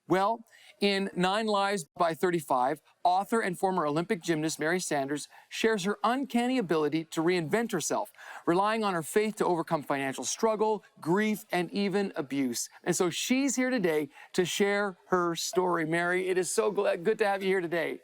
Well, in 9 Lives by 35, author and former Olympic gymnast Mary Sanders shares her uncanny ability to reinvent herself, relying on her faith to overcome financial struggle, grief, and even abuse. And so she's here today to share her story. Mary, it is so good to have you here today.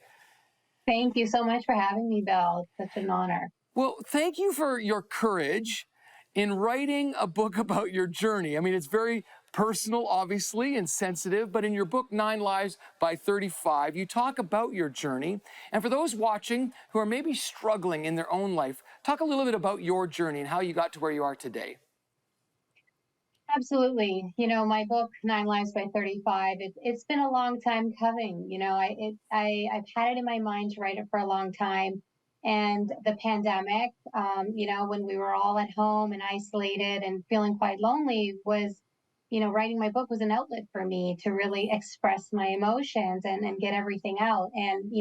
Thank you so much for having me, Bill. It's such an honor. Well, thank you for your courage in writing a book about your journey. I mean, it's very personal, obviously, and sensitive, but in your book, 9 Lives by 35, you talk about your journey. And for those watching who are maybe struggling in their own life, talk a little bit about your journey and how you got to where you are today. Absolutely. My book, 9 Lives by 35, it's been a long time coming. I've had it in my mind to write it for a long time. And the pandemic, when we were all at home and isolated and feeling quite lonely was, writing my book was an outlet for me to really express my emotions and get everything out. And,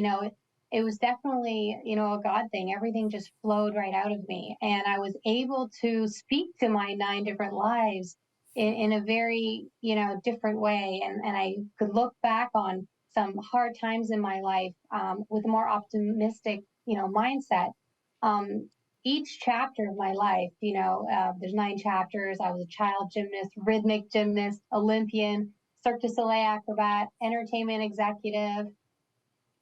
it was definitely, a God thing. Everything just flowed right out of me. And I was able to speak to my 9 different lives in a very, different way. And I could look back on some hard times in my life with a more optimistic, mindset. Um, each chapter of my life, there's 9 chapters. I was a child gymnast, rhythmic gymnast, Olympian, Cirque du Soleil acrobat, entertainment executive,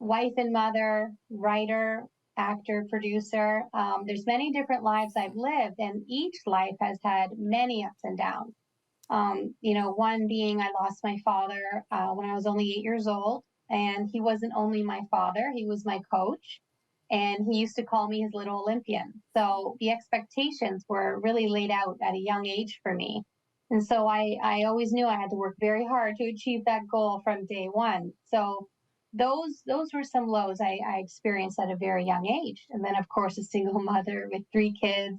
wife and mother, writer, actor, producer. There's many different lives I've lived, and each life has had many ups and downs. One being I lost my father when I was only 8 years old, and he wasn't only my father, he was my coach, and he used to call me his little Olympian. So the expectations were really laid out at a young age for me. And so I always knew I had to work very hard to achieve that goal from day one. So those were some lows I experienced at a very young age. And then, of course, a single mother with 3 kids,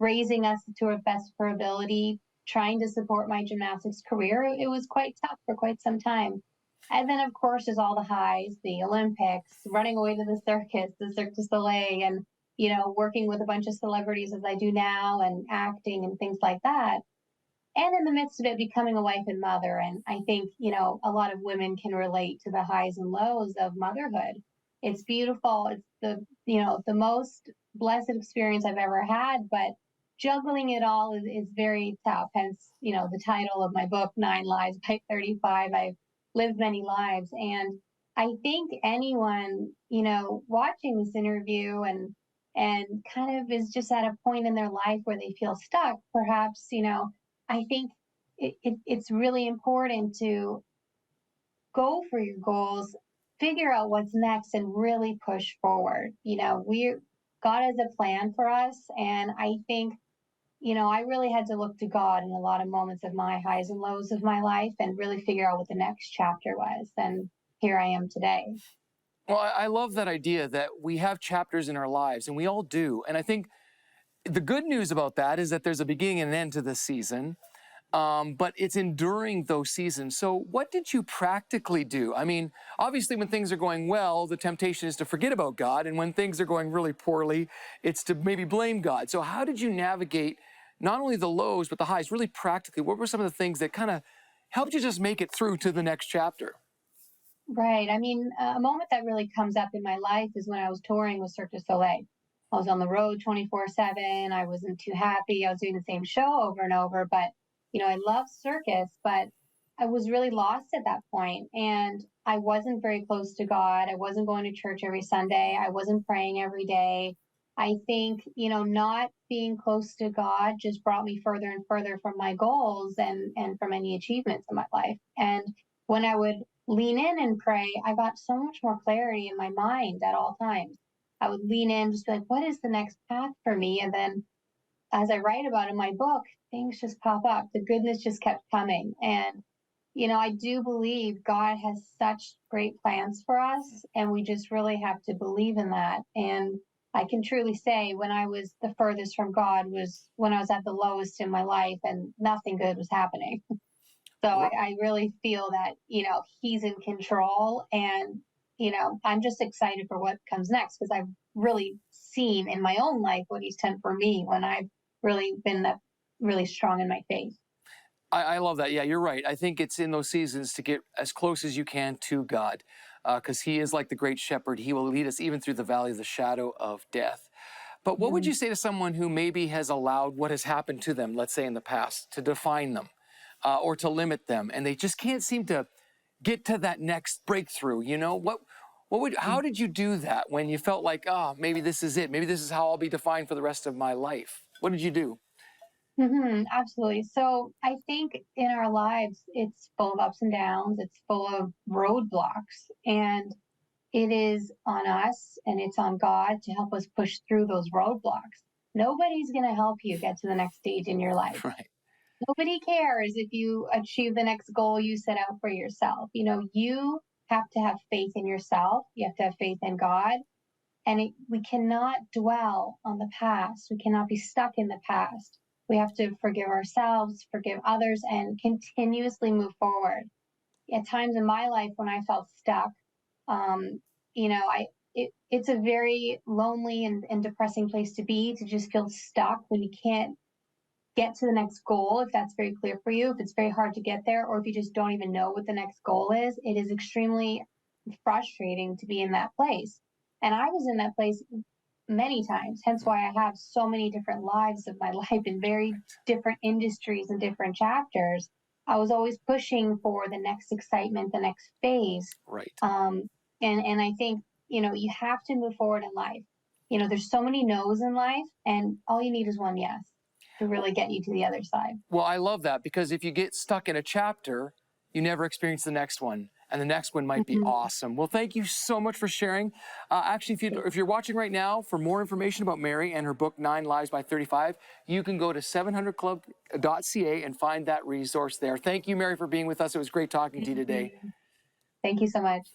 raising us to our best of her ability, trying to support my gymnastics career. It was quite tough for quite some time. And then, of course, there's all the highs, the Olympics, running away to the circus, the Cirque du Soleil, and, working with a bunch of celebrities as I do now and acting and things like that. And in the midst of it, becoming a wife and mother. And I think, a lot of women can relate to the highs and lows of motherhood. It's beautiful. It's the most blessed experience I've ever had, but juggling it all is very tough. Hence, the title of my book, 9 Lives by 35. I've lived many lives. And I think anyone, watching this interview and kind of is just at a point in their life where they feel stuck, perhaps, I think it's really important to go for your goals, figure out what's next, and really push forward. God has a plan for us, and I think I really had to look to God in a lot of moments of my highs and lows of my life, and really figure out what the next chapter was. And here I am today. Well, I love that idea that we have chapters in our lives, and we all do. And I think the good news about that is that there's a beginning and an end to this season. But it's enduring those seasons. So what did you practically do? I mean, obviously when things are going well, the temptation is to forget about God. And when things are going really poorly, it's to maybe blame God. So how did you navigate not only the lows, but the highs really practically? What were some of the things that kind of helped you just make it through to the next chapter? Right. I mean, a moment that really comes up in my life is when I was touring with Cirque du Soleil. I was on the road 24/7. I wasn't too happy. I was doing the same show over and over, but I love circus, but I was really lost at that point, and I wasn't very close to God. I wasn't going to church every Sunday. I wasn't praying every day. I think, not being close to God just brought me further and further from my goals and from any achievements in my life. And when I would lean in and pray, I got so much more clarity in my mind at all times. I would lean in, just be like, what is the next path for me? And then as I write about in my book, things just pop up. The goodness just kept coming. And, I do believe God has such great plans for us, and we just really have to believe in that. And I can truly say when I was the furthest from God was when I was at the lowest in my life and nothing good was happening. So I really feel that, he's in control, and, I'm just excited for what comes next because I've really seen in my own life what he's done for me when I've really been really strong in my faith. I love that. Yeah, you're right. I think it's in those seasons to get as close as you can to God, because He is like the great shepherd. He will lead us even through the valley of the shadow of death. But what would Mhm. you say to someone who maybe has allowed what has happened to them, let's say in the past, to define them or to limit them, and they just can't seem to get to that next breakthrough? You know, how did you do that when you felt like, oh, maybe this is it? Maybe this is how I'll be defined for the rest of my life. What did you do? Absolutely. So I think in our lives, it's full of ups and downs, it's full of roadblocks, and it is on us and it's on God to help us push through those roadblocks. Nobody's going to help you get to the next stage in your life. Right. Nobody cares if you achieve the next goal you set out for yourself. You have to have faith in yourself, you have to have faith in God, and we cannot dwell on the past. We cannot be stuck in the past. We have to forgive ourselves, forgive others, and continuously move forward. At times in my life when I felt stuck, um, it's a very lonely and depressing place to be, to just feel stuck when you can't get to the next goal, if that's very clear for you, if it's very hard to get there, or if you just don't even know what the next goal is. It is extremely frustrating to be in that place. And I was in that place many times, hence Mm, why I have so many different lives of my life in very different industries and different chapters. I was always pushing for the next excitement, the next phase. right. Um, and I think, you have to move forward in life. There's so many no's in life, and all you need is one yes to really get you to the other side. Well, I love that because if you get stuck in a chapter, you never experience the next one, and the next one might be Mhm. awesome. Well, thank you so much for sharing. Actually, if you're watching right now, for more information about Mary and her book 9 Lives by 35, you can go to 700club.ca and find that resource there. Thank you, Mary, for being with us. It was great talking to you today. Thank you so much.